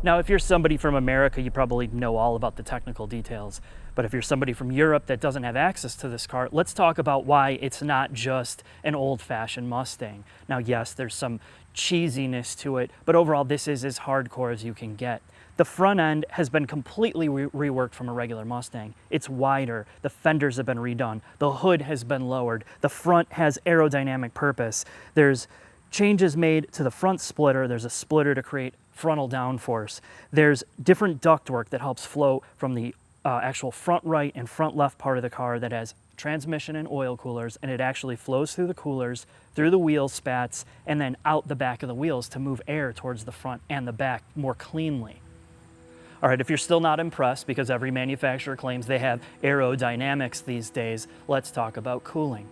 Now, if you're somebody from America, you probably know all about the technical details. But if you're somebody from Europe that doesn't have access to this car, let's talk about why it's not just an old-fashioned Mustang. Now, yes, there's some cheesiness to it, but overall, this is as hardcore as you can get. The front end has been completely reworked from a regular Mustang. It's wider, the fenders have been redone, the hood has been lowered, the front has aerodynamic purpose. There's changes made to the front splitter. There's a splitter to create frontal downforce. There's different ductwork that helps flow from the actual front right and front left part of the car that has transmission and oil coolers, and it actually flows through the coolers, through the wheel spats, and then out the back of the wheels to move air towards the front and the back more cleanly. All right, if you're still not impressed, because every manufacturer claims they have aerodynamics these days, let's talk about cooling.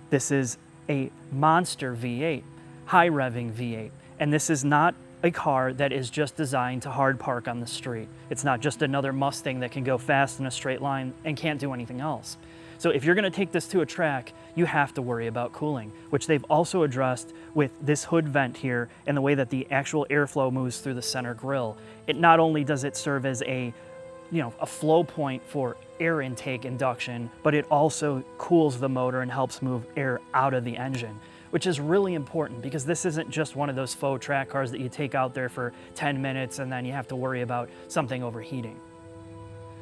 This is a monster V8, high revving V8, and this is not a car that is just designed to hard park on the street. It's not just another Mustang that can go fast in a straight line and can't do anything else. So if you're gonna take this to a track, you have to worry about cooling, which they've also addressed with this hood vent here and the way that the actual airflow moves through the center grille. It not only does it serve as a flow point for air intake induction, but it also cools the motor and helps move air out of the engine, which is really important because this isn't just one of those faux track cars that you take out there for 10 minutes and then you have to worry about something overheating.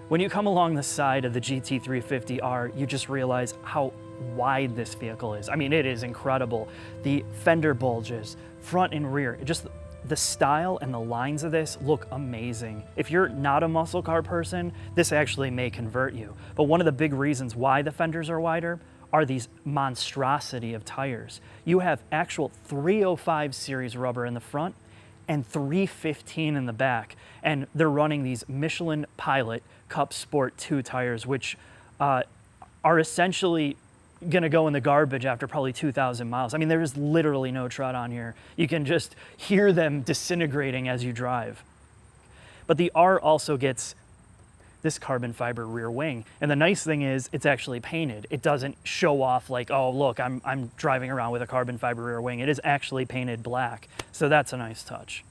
When you come along the side of the GT350R, you just realize how wide this vehicle is. I mean, it is incredible. The fender bulges, front and rear, just the style and the lines of this look amazing. If you're not a muscle car person, this actually may convert you. But one of the big reasons why the fenders are wider are these monstrosity of tires. You have actual 305 series rubber in the front and 315 in the back. And they're running these Michelin Pilot Cup Sport 2 tires, which are essentially gonna go in the garbage after probably 2,000 miles. I mean, there is literally no tread on here. You can just hear them disintegrating as you drive. But the R also gets this carbon fiber rear wing. And the nice thing is it's actually painted. It doesn't show off like, oh, look, I'm driving around with a carbon fiber rear wing. It is actually painted black. So that's a nice touch.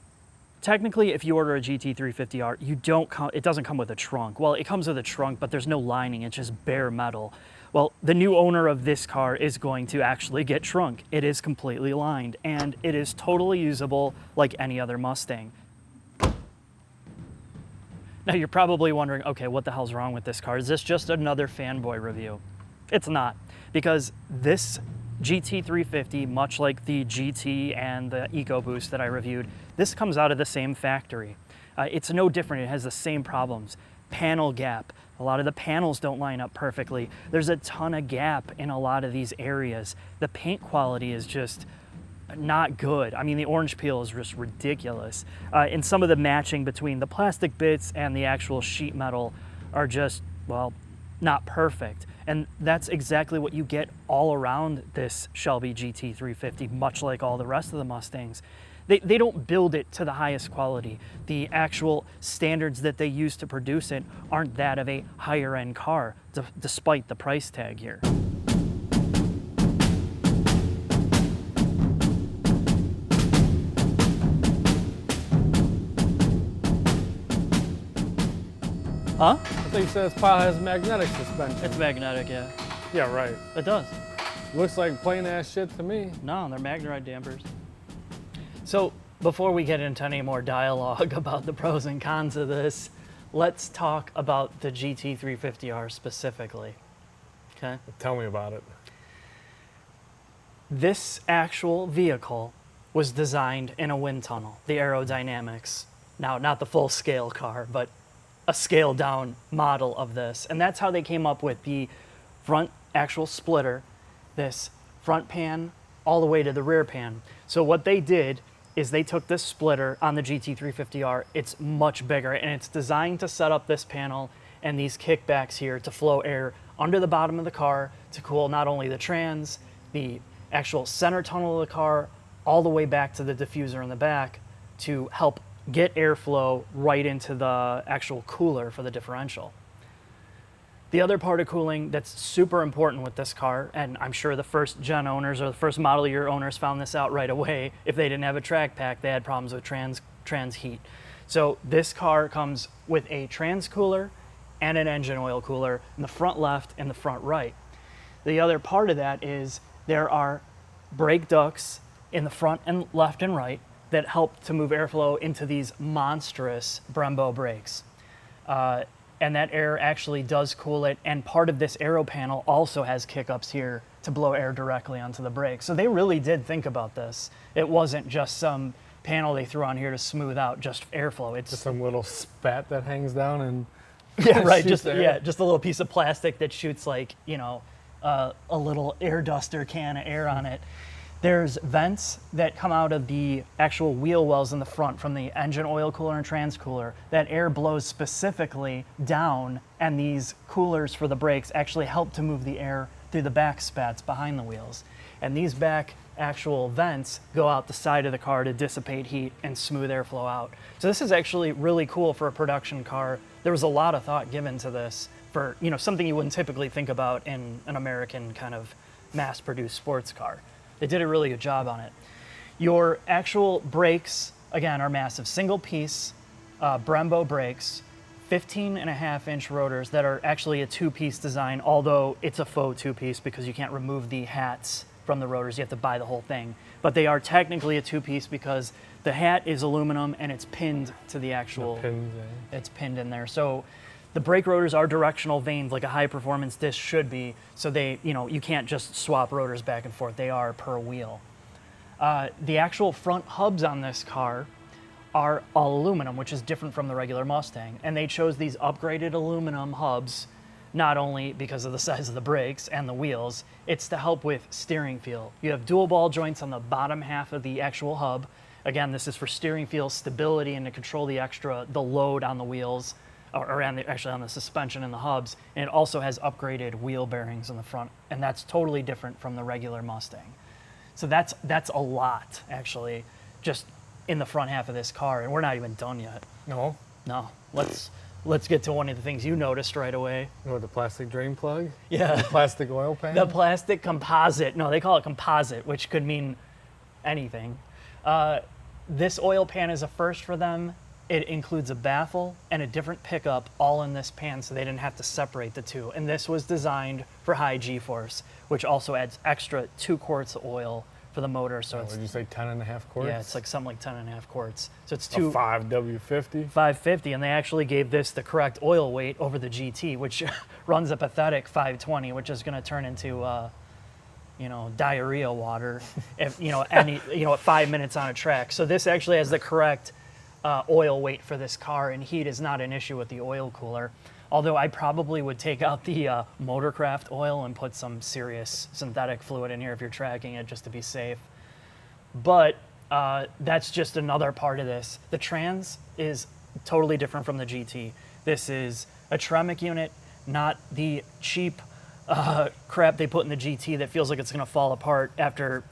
Technically, if you order a GT350R, it doesn't come with a trunk. Well, it comes with a trunk, but there's no lining, it's just bare metal. Well, the new owner of this car is going to actually get trunk. It is completely lined, and it is totally usable like any other Mustang. Now you're probably wondering, okay, what the hell's wrong with this car? Is this just another fanboy review? It's not, because this GT350, much like the GT and the EcoBoost that I reviewed, this comes out of the same factory. It's no different, it has the same problems. Panel gap, a lot of the panels don't line up perfectly. There's a ton of gap in a lot of these areas. The paint quality is just not good. I mean, the orange peel is just ridiculous. And some of the matching between the plastic bits and the actual sheet metal are just, well, not perfect. And that's exactly what you get all around this Shelby GT350, much like all the rest of the Mustangs. They don't build it to the highest quality. The actual standards that they use to produce it aren't that of a higher end car, despite the price tag here. Huh? I think you said this pile has magnetic suspension. It's magnetic, yeah. Yeah, right. It does. Looks like plain ass shit to me. No, they're Magnerite dampers. So before we get into any more dialogue about the pros and cons of this, let's talk about the GT350R specifically, okay? Tell me about it. This actual vehicle was designed in a wind tunnel, the aerodynamics. Now, not the full scale car, but a scaled down model of this. And that's how they came up with the front actual splitter, this front pan all the way to the rear pan. So what they did is they took this splitter on the GT350R. It's much bigger and it's designed to set up this panel and these kickbacks here to flow air under the bottom of the car to cool not only the trans, the actual center tunnel of the car, all the way back to the diffuser in the back to help get airflow right into the actual cooler for the differential. The other part of cooling that's super important with this car, and I'm sure the first gen owners or the first model year owners found this out right away. If they didn't have a track pack, they had problems with trans heat. So this car comes with a trans cooler and an engine oil cooler in the front left and the front right. The other part of that is there are brake ducts in the front and left and right that help to move airflow into these monstrous Brembo brakes. And that air actually does cool it, and part of this Aero panel also has kick-ups here to blow air directly onto the brakes. So they really did think about this. It wasn't just some panel they threw on here to smooth out just airflow. It's Just some little spat that hangs down and yeah, right. shoots Just air. just a little piece of plastic that shoots like a little air duster can of air on it. There's vents that come out of the actual wheel wells in the front from the engine oil cooler and trans cooler. That air blows specifically down, and these coolers for the brakes actually help to move the air through the back spats behind the wheels. And these back actual vents go out the side of the car to dissipate heat and smooth airflow out. So this is actually really cool for a production car. There was a lot of thought given to this for something you wouldn't typically think about in an American kind of mass-produced sports car. They did a really good job on it. Your actual brakes, again, are massive. Single piece Brembo brakes, 15.5-inch rotors that are actually a two-piece design, although it's a faux two-piece because you can't remove the hats from the rotors. You have to buy the whole thing. But they are technically a two-piece because the hat is aluminum and it's pinned to the actual... pins, It's pinned in there. So the brake rotors are directional vanes like a high-performance disc should be, so they, you can't just swap rotors back and forth. They are per wheel. The actual front hubs on this car are all aluminum, which is different from the regular Mustang. And they chose these upgraded aluminum hubs not only because of the size of the brakes and the wheels, it's to help with steering feel. You have dual ball joints on the bottom half of the actual hub. Again, this is for steering feel stability and to control the load on the wheels, or actually on the suspension and the hubs. And it also has upgraded wheel bearings in the front, and that's totally different from the regular Mustang. So that's a lot, actually, just in the front half of this car, and we're not even done yet. No. No, let's get to one of the things you noticed right away. The plastic drain plug? Yeah. The plastic oil pan? The plastic composite. No, they call it composite, which could mean anything. This oil pan is a first for them. It includes a baffle and a different pickup all in this pan, so they didn't have to separate the two. And this was designed for high G-force, which also adds extra 2 quarts of oil for the motor. So What it's, did you say, 10.5 quarts? yeah, it's like something like 10.5 quarts. So it's A 5W50? 550, and they actually gave this the correct oil weight over the GT, which runs a pathetic 520, which is going to turn into diarrhea water if at 5 minutes on a track. So this actually has the correct oil weight for this car, and heat is not an issue with the oil cooler. Although I probably would take out the Motorcraft oil and put some serious synthetic fluid in here if you're tracking it, just to be safe. But that's just another part of this. The trans is totally different from the GT. This is a Tremec unit, not the cheap crap they put in the GT that feels like it's going to fall apart after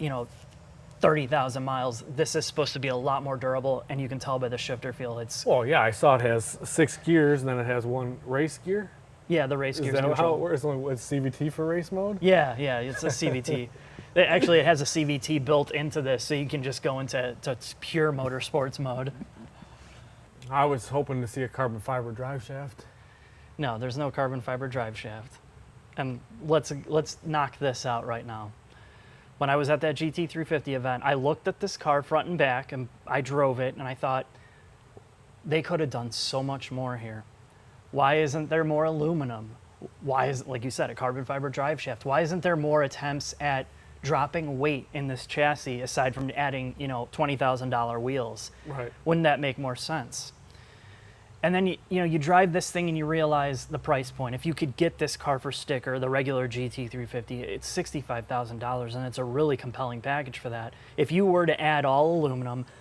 30,000 miles. This is supposed to be a lot more durable, and you can tell by the shifter feel. It's Well, yeah, I saw it has 6 gears, and then it has 1 race gear. the race Is gear's that how neutral. it works? It's CVT for race mode? Yeah, it's a CVT. It has a CVT built into this, so you can just go into pure motorsports mode. I was hoping to see a carbon fiber drive shaft. No, there's no carbon fiber drive shaft. And let's knock this out right now. When I was at that GT350 event, I looked at this car front and back, and I drove it, and I thought, they could have done so much more here. Why isn't there more aluminum? Why is, like you said, a carbon fiber drive shaft? Why isn't there more attempts at dropping weight in this chassis aside from adding, $20,000 wheels? Right. Wouldn't that make more sense? And then you drive this thing and you realize the price point. If you could get this car for sticker, the regular GT350, it's $65,000, and it's a really compelling package for that. If you were to add all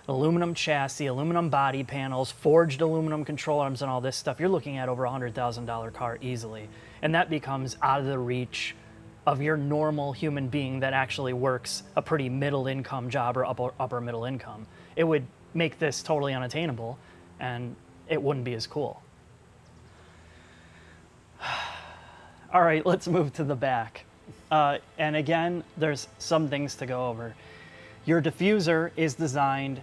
aluminum chassis, aluminum body panels, forged aluminum control arms, and all this stuff, you're looking at over a $100,000 car easily. And that becomes out of the reach of your normal human being that actually works a pretty middle income job or upper middle income. It would make this totally unattainable, and it wouldn't be as cool. All right, let's move to the back. And again, there's some things to go over. Your diffuser is designed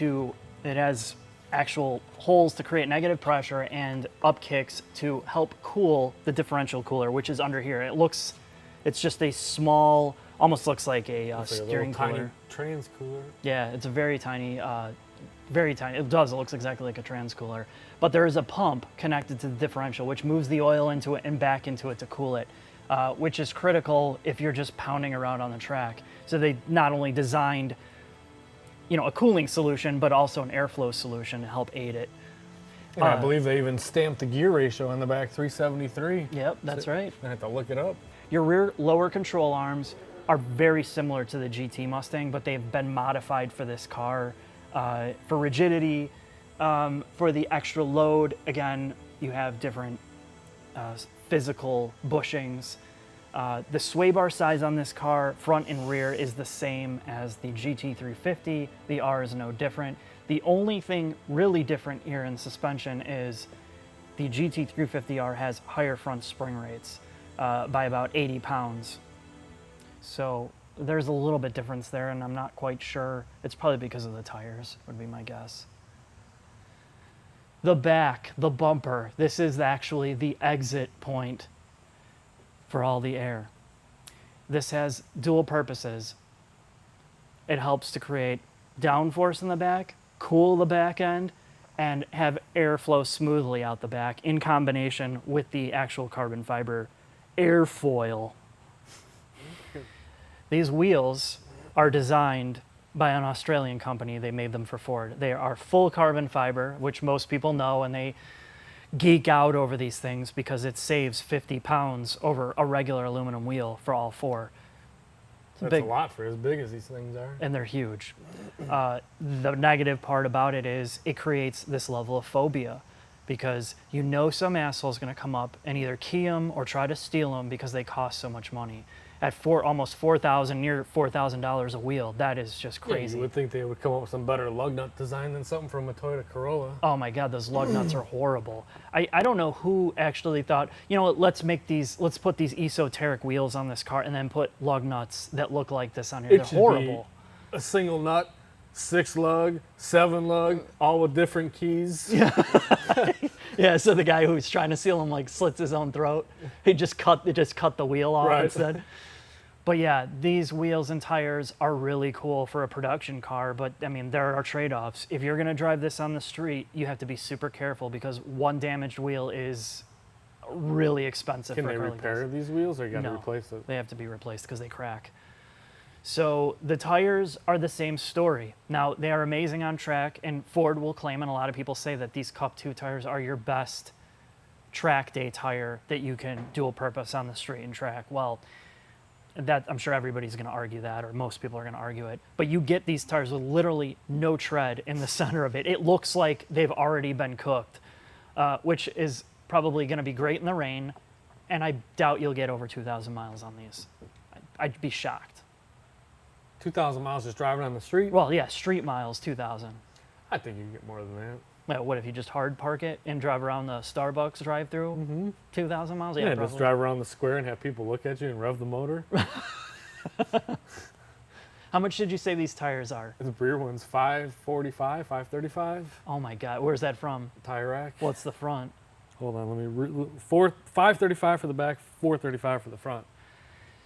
it has actual holes to create negative pressure and up kicks to help cool the differential cooler, which is under here. It's just a small, almost looks like a steering tiny cooler. trans cooler. Yeah, it's a very tiny. It does. It looks exactly like a trans cooler. But there is a pump connected to the differential, which moves the oil into it and back into it to cool it, which is critical if you're just pounding around on the track. So they not only designed, a cooling solution, but also an airflow solution to help aid it. And I believe they even stamped the gear ratio on the back, 373. Yep, that's right. I have to look it up. Your rear lower control arms are very similar to the GT Mustang, but they've been modified for this car. For rigidity, for the extra load, again, you have different physical bushings. The sway bar size on this car, front and rear, is the same as the GT350. The R is no different. The only thing really different here in suspension is the GT350R has higher front spring rates by about 80 pounds. So there's a little bit difference there, and I'm not quite sure. It's probably because of the tires, would be my guess. The back, the bumper, this is actually the exit point for all the air. This has dual purposes. It helps to create downforce in the back, cool the back end, and have airflow smoothly out the back in combination with the actual carbon fiber airfoil. These wheels are designed by an Australian company. They made them for Ford. They are full carbon fiber, which most people know, and they geek out over these things because it saves 50 pounds over a regular aluminum wheel for all four. That's a lot for as big as these things are. And they're huge. The negative part about it is it creates this level of phobia because some asshole's going to come up and either key them or try to steal them because they cost so much money. At almost $4,000, near $4,000 a wheel, that is just crazy. Yeah, you would think they would come up with some better lug nut design than something from a Toyota Corolla. Oh my God, those lug nuts are horrible. I don't know who actually thought, let's put these esoteric wheels on this car and then put lug nuts that look like this on here. They're horrible. Be a single nut, 6 lug, 7 lug, all with different keys. Yeah, so the guy who's trying to steal them slits his own throat. He just cut the wheel off instead. But yeah, these wheels and tires are really cool for a production car, but I mean, there are trade-offs. If you're gonna drive this on the street, you have to be super careful because one damaged wheel is really expensive. Can they repair these wheels or you gotta replace it? They have to be replaced because they crack. So the tires are the same story. Now, they are amazing on track, and Ford will claim, and a lot of people say that these Cup 2 tires are your best track day tire that you can dual purpose on the street and track. Well, that I'm sure everybody's going to argue that, or most people are going to argue it. But you get these tires with literally no tread in the center of it. It looks like they've already been cooked, which is probably going to be great in the rain, and I doubt you'll get over 2,000 miles on these. I'd be shocked. 2,000 miles just driving on the street? Well, yeah, street miles, 2,000. I think you can get more than that. Well, what if you just hard park it and drive around the Starbucks drive-through? Mm-hmm. 2,000 miles? Yeah, just drive around the square and have people look at you and rev the motor. How much did you say these tires are? The rear one's 545, 535. Oh my God, where's that from? Tire rack. What's the front? Hold on, let me 535 for the back, 435 for the front.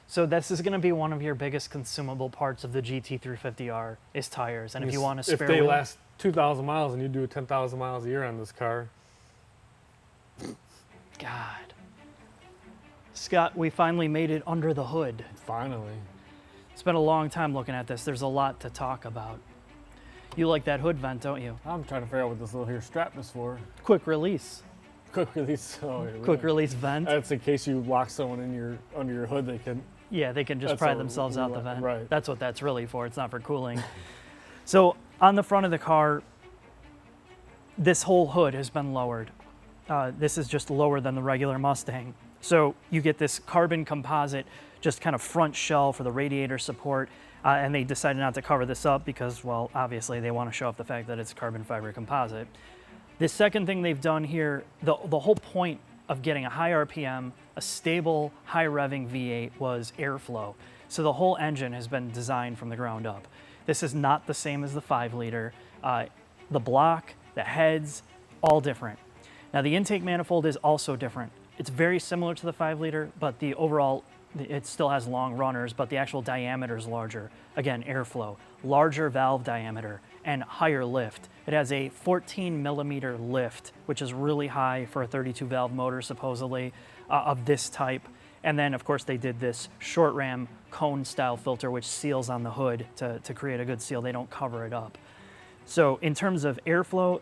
So this is going to be one of your biggest consumable parts of the GT350R is tires. And if you want a spare if they wheel, last 2,000 miles and you do 10,000 miles a year on this car. God. Scott, we finally made it under the hood. Finally. It's been a long time looking at this. There's a lot to talk about. You like that hood vent, don't you? I'm trying to figure out what this little here strap is for. Quick release. Quick release. Oh, yeah, quick release vent. That's in case you lock someone in under your hood, they can. Yeah, they can just pry themselves out the vent. Right. That's what that's really for. It's not for cooling. So on the front of the car, this whole hood has been lowered. This is just lower than the regular Mustang. So you get this carbon composite, just kind of front shell for the radiator support. And they decided not to cover this up because, well, obviously they want to show off the fact that it's carbon fiber composite. The second thing they've done here, the whole point of getting a high RPM, a stable, high revving V8 was airflow. So the whole engine has been designed from the ground up. This is not the same as the 5-liter. The block the heads, all different. Now the intake manifold is also different. It's very similar to the 5-liter, but the overall, it still has long runners, but the actual diameter is larger. Again, airflow, larger valve diameter, and higher lift. It has a 14 millimeter lift, which is really high for a 32 valve motor, supposedly, of this type. And then, of course, they did this short ram cone style filter, which seals on the hood to create a good seal. They don't cover it up. So in terms of airflow,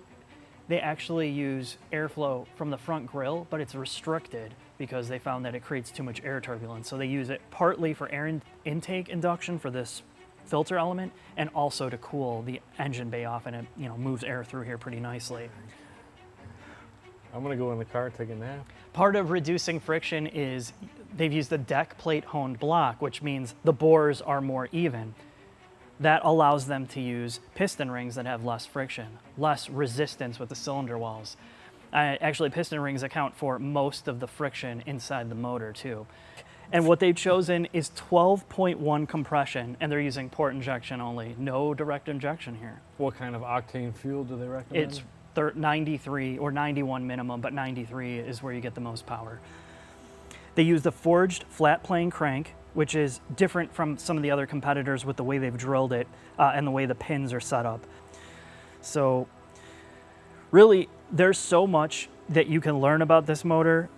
they actually use airflow from the front grille, but it's restricted because they found that it creates too much air turbulence. So they use it partly for air intake induction for this filter element, and also to cool the engine bay off, and it moves air through here pretty nicely. I'm gonna go in the car, take a nap. Part of reducing friction is they've used a deck plate honed block, which means the bores are more even. That allows them to use piston rings that have less friction, less resistance with the cylinder walls. Actually, piston rings account for most of the friction inside the motor too. And what they've chosen is 12.1 compression, and they're using port injection only, no direct injection here. What kind of octane fuel do they recommend? It's 93 or 91 minimum, but 93 is where you get the most power. They use the forged flat plane crank, which is different from some of the other competitors with the way they've drilled it and the way the pins are set up. So really, there's so much that you can learn about this motor.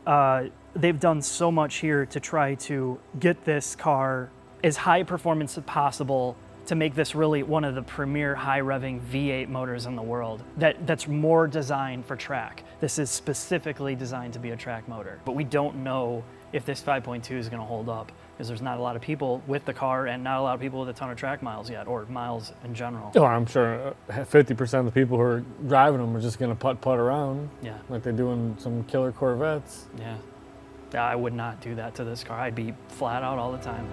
They've done so much here to try to get this car as high performance as possible to make this really one of the premier high revving V8 motors in the world that's more designed for track. This is specifically designed to be a track motor. But we don't know if this 5.2 is going to hold up because there's not a lot of people with the car and not a lot of people with a ton of track miles yet, or miles in general. Oh, I'm sure 50% of the people who are driving them are just gonna putt around. Yeah. Like they do in some killer Corvettes. Yeah. I would not do that to this car. I'd be flat out all the time.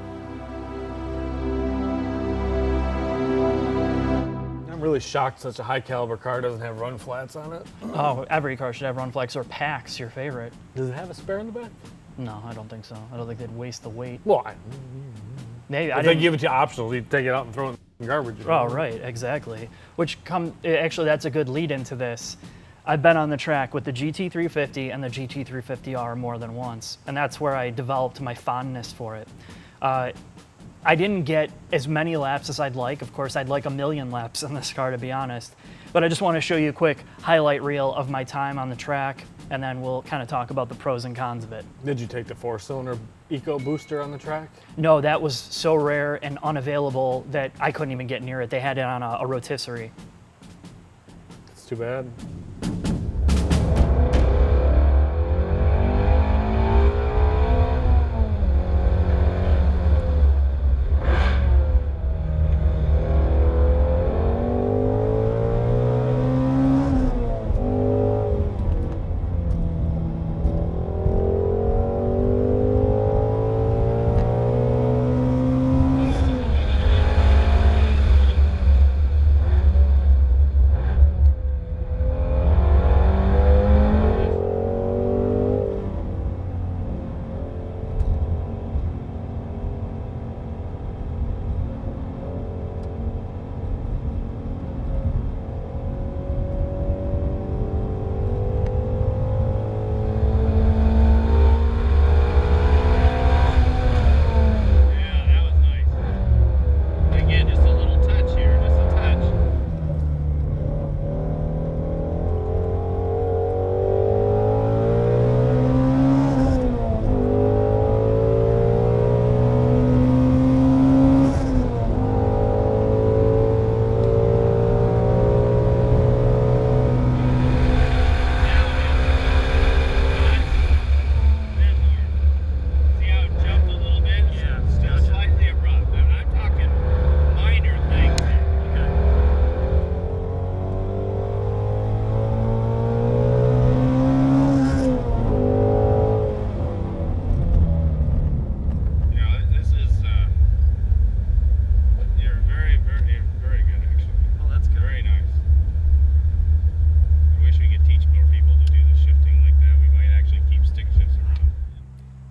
I'm really shocked such a high caliber car doesn't have run flats on it. Oh, every car should have run flex, or packs, your favorite. Does it have a spare in the back? No, I don't think so. I don't think they'd waste the weight. Well, Maybe if they give it to you optional, you take it out and throw it in the garbage. Oh, right, exactly. Actually, that's a good lead into this. I've been on the track with the GT350 and the GT350R more than once, and that's where I developed my fondness for it. I didn't get as many laps as I'd like. Of course, I'd like 1,000,000 laps in this car, to be honest. But I just want to show you a quick highlight reel of my time on the track, and then we'll kind of talk about the pros and cons of it. Did you take the 4-cylinder Eco Booster on the track? No, that was so rare and unavailable that I couldn't even get near it. They had it on a rotisserie. It's too bad.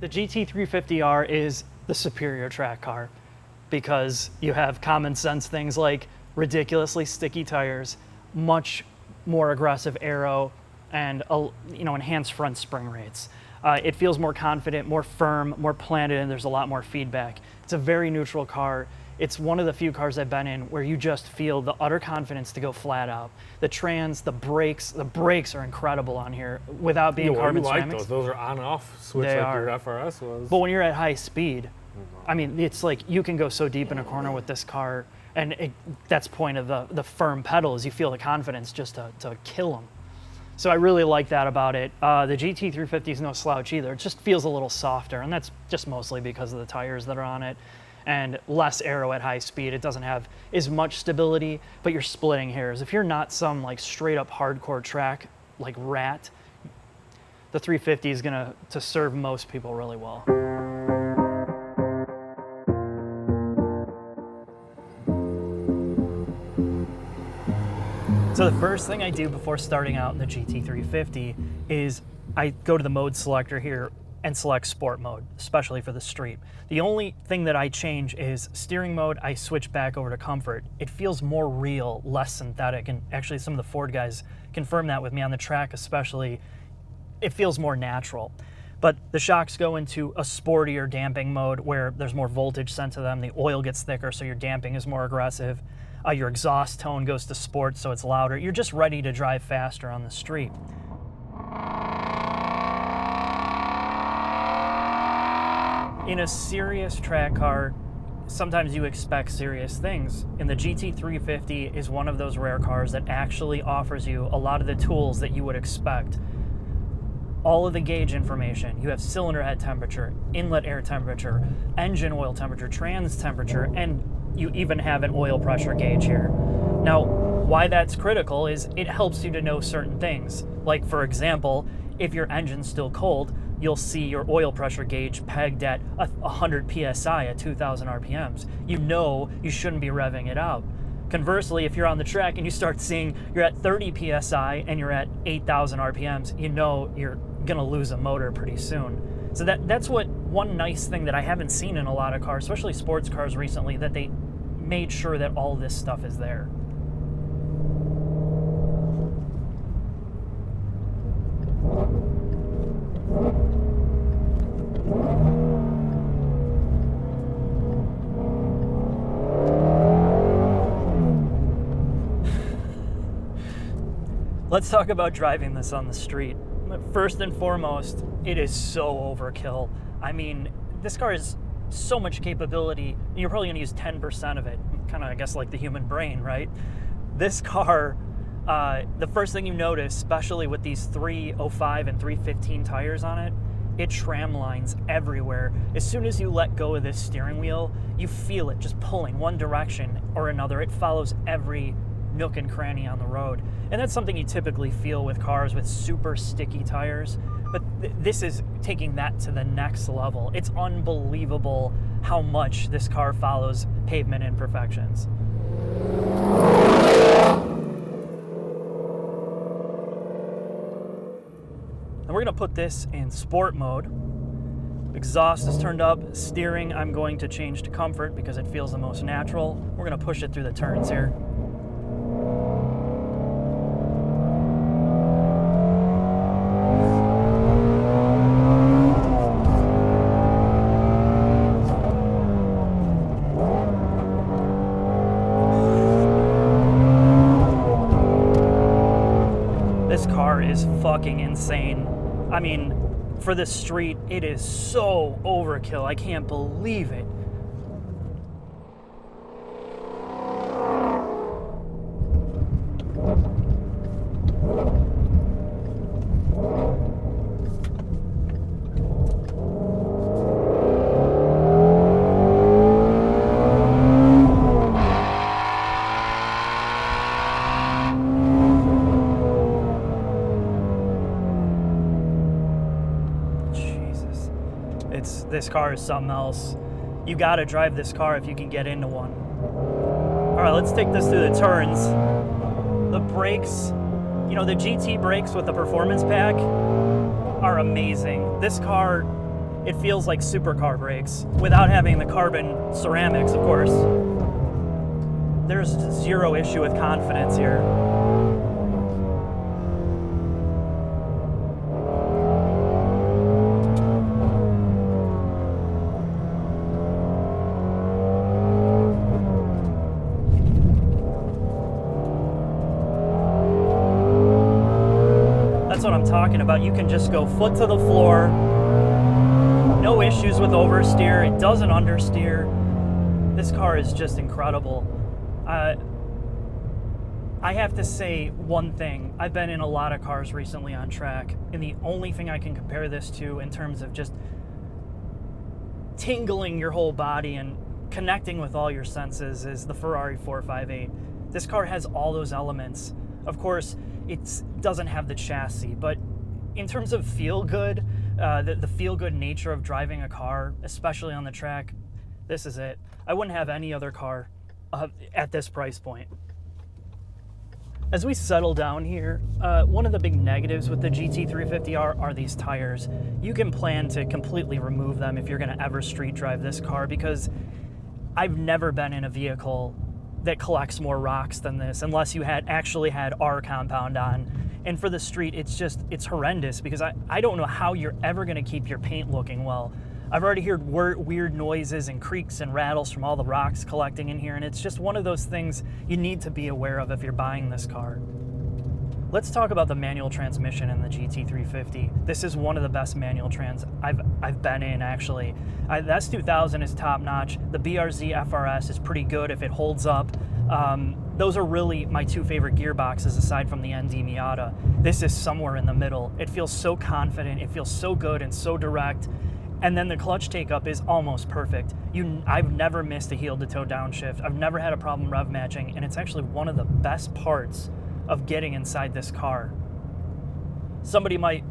The GT350R is the superior track car because you have common sense things like ridiculously sticky tires, much more aggressive Aero and enhanced front spring rates. It feels more confident, more firm, more planted, and there's a lot more feedback. It's a very neutral car. It's one of the few cars I've been in where you just feel the utter confidence to go flat out. The trans, the brakes are incredible on here without being carbon ceramics. Those are on-off switch They like are. your FRS was. But when you're at high speed, I mean, it's like you can go so deep in a corner with this car, and that's point of the firm pedal is you feel the confidence just to kill them. So I really like that about it. The GT350 is no slouch either. It just feels a little softer, and that's just mostly because of the tires that are on it. And less aero at high speed. It doesn't have as much stability, but you're splitting hairs. If you're not some like straight up hardcore track like rat, the 350 is gonna to serve most people really well. So the first thing I do before starting out in the GT350 is I go to the mode selector here and select sport mode, especially for the street. The only thing that I change is steering mode. I switch back over to comfort. It feels more real, less synthetic, and actually some of the Ford guys confirm that with me on the track especially. It feels more natural. But the shocks go into a sportier damping mode where there's more voltage sent to them. The oil gets thicker, so your damping is more aggressive. Your exhaust tone goes to sport, so it's louder. You're just ready to drive faster on the street. In a serious track car, sometimes you expect serious things. And the GT350 is one of those rare cars that actually offers you a lot of the tools that you would expect. All of the gauge information. You have cylinder head temperature, inlet air temperature, engine oil temperature, trans temperature, and you even have an oil pressure gauge here. Now, why that's critical is it helps you to know certain things. Like, for example, if your engine's still cold, you'll see your oil pressure gauge pegged at 100 PSI at 2,000 RPMs. You know you shouldn't be revving it out. Conversely, if you're on the track and you start seeing you're at 30 PSI and you're at 8,000 RPMs, you know you're gonna lose a motor pretty soon. So that's one nice thing that I haven't seen in a lot of cars, especially sports cars recently, that they made sure that all this stuff is there. Let's talk about driving this on the street. First and foremost, it is so overkill. I mean, this car has so much capability, and you're probably gonna use 10% of it. Kind of, I guess, like the human brain, right? This car, the first thing you notice, especially with these 305 and 315 tires on it, it tram lines everywhere. As soon as you let go of this steering wheel, you feel it just pulling one direction or another. It follows every nook and cranny on the road. And that's something you typically feel with cars with super sticky tires, but this is taking that to the next level. It's unbelievable how much this car follows pavement imperfections. And we're gonna put this in sport mode. Exhaust is turned up. Steering, I'm going to change to comfort because it feels the most natural. We're gonna push it through the turns here. This car is fucking insane. I mean, for the street, it is so overkill. I can't believe it. This car is something else. You gotta drive this car if you can get into one. All right, let's take this through the turns. The brakes, you know, the GT brakes with the performance pack are amazing. This car, it feels like supercar brakes without having the carbon ceramics, of course. There's zero issue with confidence here. That's what I'm talking about. You can just go foot to the floor. No issues with oversteer. It doesn't understeer. This car is just incredible. I have to say one thing. I've been in a lot of cars recently on track, and the only thing I can compare this to in terms of just tingling your whole body and connecting with all your senses is the Ferrari 458. This car has all those elements. Of course, it doesn't have the chassis, but in terms of feel good, the feel good nature of driving a car, especially on the track, this is it. I wouldn't have any other car at this price point. As we settle down here, one of the big negatives with the GT350R are these tires. You can plan to completely remove them if you're going to ever street drive this car, because I've never been in a vehicle that collects more rocks than this, unless you had actually had R compound on. And for the street, it's horrendous, because I don't know how you're ever going to keep your paint looking well. I've already heard weird noises and creaks and rattles from all the rocks collecting in here, and it's just one of those things you need to be aware of if you're buying this car. Let's talk about the manual transmission in the GT350. This is one of the best manual trans I've been in, actually. The S2000 is top-notch. The BRZ FRS is pretty good if it holds up. Those are really my two favorite gearboxes aside from the ND Miata. This is somewhere in the middle. It feels so confident, it feels so good and so direct. And then the clutch take-up is almost perfect. I've never missed a heel-to-toe downshift. I've never had a problem rev matching, and it's actually one of the best parts of getting inside this car. Somebody might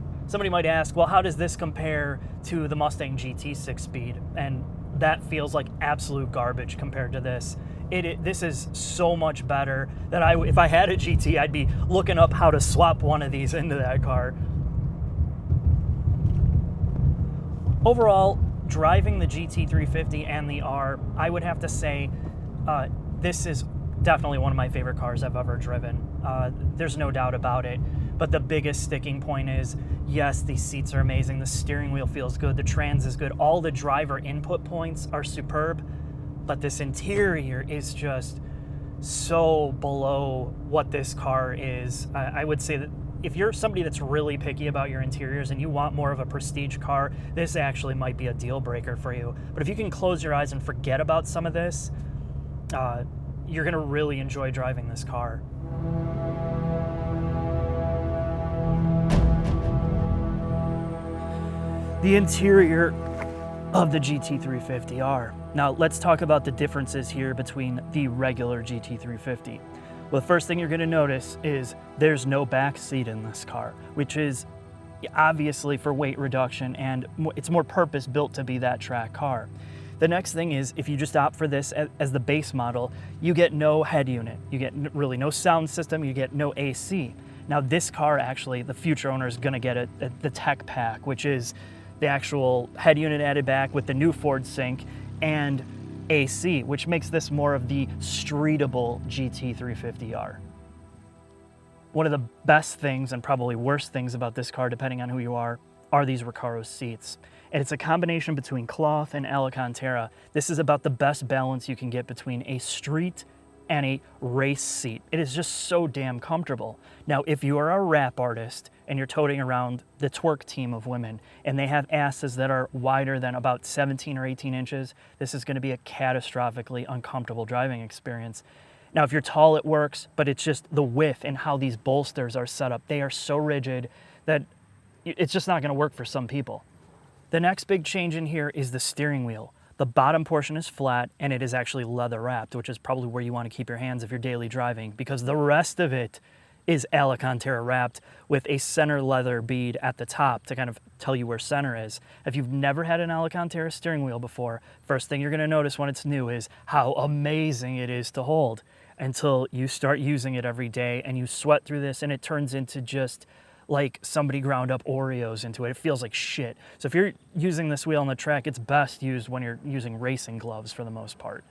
ask, well, how does this compare to the Mustang GT 6-speed? And that feels like absolute garbage compared to this. This is so much better that if I had a GT, I'd be looking up how to swap one of these into that car. Overall, driving the GT350 and the R, I would have to say this is definitely one of my favorite cars I've ever driven. There's no doubt about it. But the biggest sticking point is, yes, these seats are amazing. The steering wheel feels good. The trans is good. All the driver input points are superb. But this interior is just so below what this car is. I would say that if you're somebody that's really picky about your interiors and you want more of a prestige car, this actually might be a deal breaker for you. But if you can close your eyes and forget about some of this, you're going to really enjoy driving this car. The interior of the GT350R. Now let's talk about the differences here between the regular GT350. Well, the first thing you're going to notice is there's no back seat in this car, which is obviously for weight reduction, and it's more purpose-built to be that track car. The next thing is, if you just opt for this as the base model, you get no head unit. You get really no sound system, you get no AC. Now this car, actually, the future owner is going to get the tech pack, which is the actual head unit added back with the new Ford Sync and AC, which makes this more of the streetable GT350R. One of the best things, and probably worst things about this car, depending on who you are these Recaro seats. And it's a combination between cloth and Alcantara. This is about the best balance you can get between a street and a race seat. It is just so damn comfortable. Now, if you are a rap artist and you're toting around the twerk team of women and they have asses that are wider than about 17 or 18 inches, this is gonna be a catastrophically uncomfortable driving experience. Now, if you're tall, it works, but it's just the width and how these bolsters are set up. They are so rigid that it's just not gonna work for some people. The next big change in here is the steering wheel. The bottom portion is flat and it is actually leather wrapped, which is probably where you want to keep your hands if you're daily driving, because the rest of it is Alcantara wrapped with a center leather bead at the top to kind of tell you where center is. If you've never had an Alcantara steering wheel before, first thing you're going to notice when it's new is how amazing it is to hold, until you start using it every day and you sweat through this and it turns into just like somebody ground up Oreos into it. It feels like shit. So if you're using this wheel on the track, it's best used when you're using racing gloves for the most part.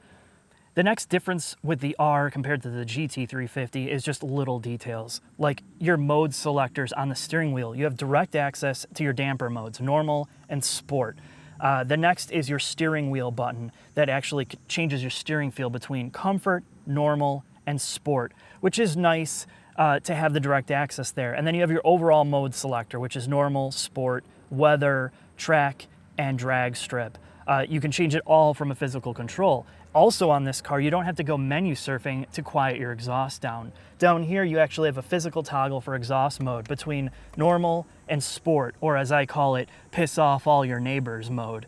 The next difference with the R compared to the GT350 is just little details, like your mode selectors on the steering wheel. You have direct access to your damper modes, normal and sport. The next is your steering wheel button that actually changes your steering feel between comfort, normal, and Sport, which is nice to have the direct access there. And then you have your overall mode selector, which is normal, Sport, weather, track, and drag strip. You can change it all from a physical control. Also on this car, you don't have to go menu surfing to quiet your exhaust down. Down here, you actually have a physical toggle for exhaust mode between normal and Sport, or as I call it, piss off all your neighbors mode.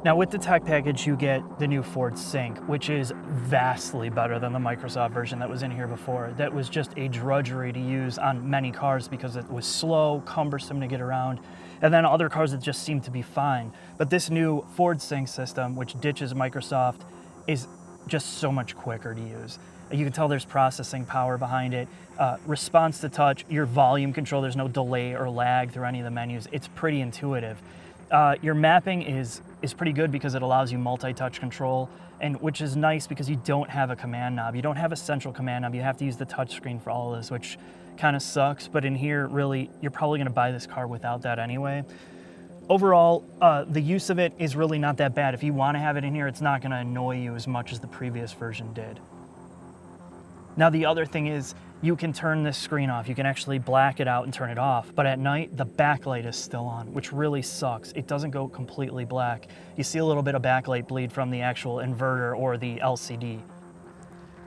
Now with the tech package, you get the new Ford Sync, which is vastly better than the Microsoft version that was in here before. That was just a drudgery to use on many cars because it was slow, cumbersome to get around, and then other cars that just seemed to be fine. But this new Ford Sync system, which ditches Microsoft, is just so much quicker to use. You can tell there's processing power behind it. Response to touch, your volume control, there's no delay or lag through any of the menus. It's pretty intuitive. Your mapping is pretty good because it allows you multi-touch control, and which is nice because you don't have a command knob. You don't have a central command knob. You have to use the touch screen for all of this, which kind of sucks. But in here, really, you're probably going to buy this car without that anyway. Overall, the use of it is really not that bad. If you want to have it in here, it's not going to annoy you as much as the previous version did. Now the other thing is you can turn this screen off. You can actually black it out and turn it off, but at night the backlight is still on, which really sucks. It doesn't go completely black. You see a little bit of backlight bleed from the actual inverter or the LCD.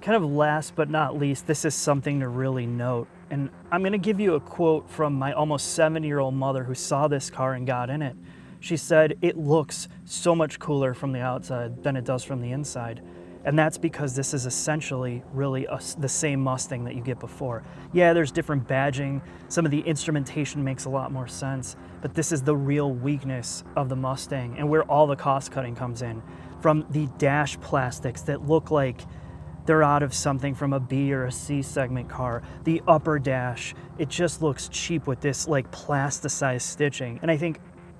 Kind of last but not least, this is something to really note, and I'm gonna give you a quote from my almost 70-year-old mother who saw this car and got in it. She said, "It looks so much cooler from the outside than it does from the inside." And that's because this is essentially really the same Mustang that you get before. Yeah, there's different badging. Some of the instrumentation makes a lot more sense, but this is the real weakness of the Mustang and where all the cost cutting comes in. From the dash plastics that look like they're out of something from a B or a C segment car. The upper dash, it just looks cheap with this like plasticized stitching. And I think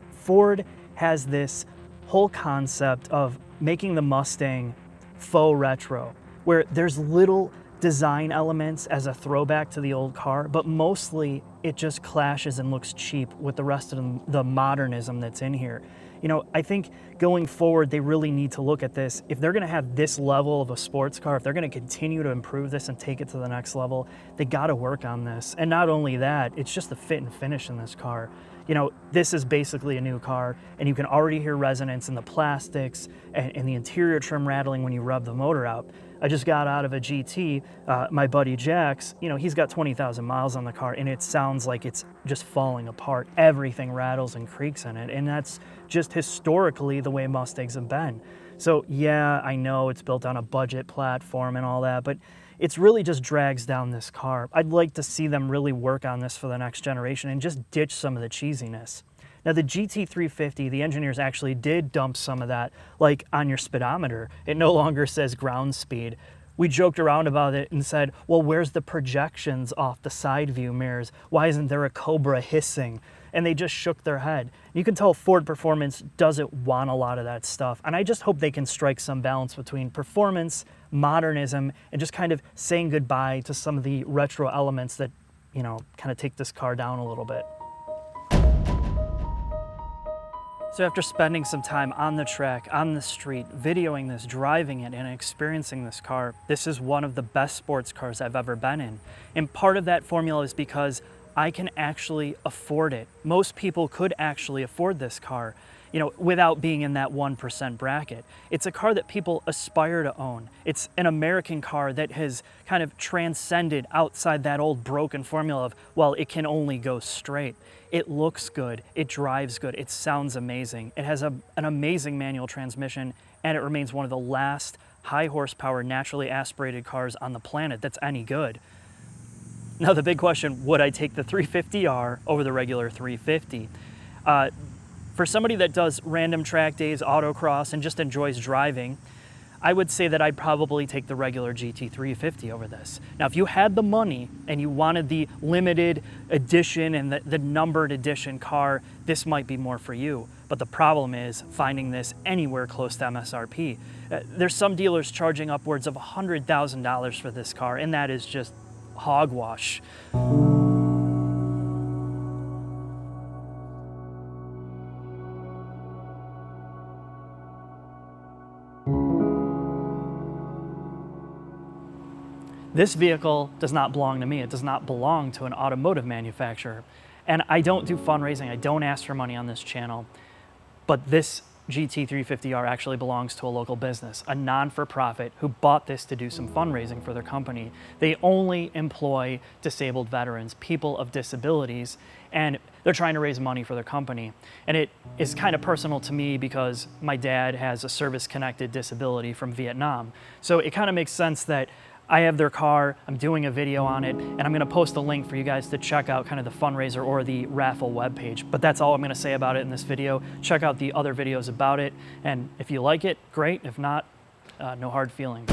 Ford has this whole concept of making the Mustang faux retro, where there's little design elements as a throwback to the old car, but mostly it just clashes and looks cheap with the rest of the modernism that's in here. You know, I think going forward, they really need to look at this. If they're gonna have this level of a sports car, if they're gonna continue to improve this and take it to the next level, they gotta work on this. And not only that, it's just the fit and finish in this car. You know, this is basically a new car, and you can already hear resonance in the plastics and the interior trim rattling when you rev the motor out. I just got out of a GT, my buddy Jax, you know, he's got 20,000 miles on the car, and it sounds like it's just falling apart. Everything rattles and creaks in it, and that's just historically the way Mustangs have been. So yeah, I know it's built on a budget platform and all that, but it's really just drags down this car. I'd like to see them really work on this for the next generation and just ditch some of the cheesiness. Now the GT350, the engineers actually did dump some of that, like on your speedometer. It no longer says ground speed. We joked around about it and said, well, where's the projections off the side view mirrors? Why isn't there a Cobra hissing? And they just shook their head. You can tell Ford Performance doesn't want a lot of that stuff. And I just hope they can strike some balance between performance, modernism, and just kind of saying goodbye to some of the retro elements that, you know, kind of take this car down a little bit. So after spending some time on the track, on the street, videoing this, driving it, and experiencing this car, this is one of the best sports cars I've ever been in. And part of that formula is because I can actually afford it. Most people could actually afford this car, you know, without being in that 1% bracket. It's a car that people aspire to own. It's an American car that has kind of transcended outside that old broken formula of, well, it can only go straight. It looks good, it drives good, it sounds amazing. It has an amazing manual transmission, and it remains one of the last high horsepower, naturally aspirated cars on the planet that's any good. Now the big question, would I take the 350R over the regular 350? For somebody that does random track days, autocross, and just enjoys driving, I would say that I'd probably take the regular GT350 over this. Now, if you had the money and you wanted the limited edition and the numbered edition car, this might be more for you. But the problem is finding this anywhere close to MSRP. There's some dealers charging upwards of $100,000 for this car, and that is just hogwash. This vehicle does not belong to me. It does not belong to an automotive manufacturer. And I don't do fundraising. I don't ask for money on this channel. But this GT350R actually belongs to a local business, a non-for-profit who bought this to do some fundraising for their company. They only employ disabled veterans, people of disabilities, and they're trying to raise money for their company. And it is kind of personal to me because my dad has a service-connected disability from Vietnam. So it kind of makes sense that I have their car, I'm doing a video on it, and I'm gonna post a link for you guys to check out kind of the fundraiser or the raffle webpage. But that's all I'm gonna say about it in this video. Check out the other videos about it, and if you like it, great. If not, no hard feelings.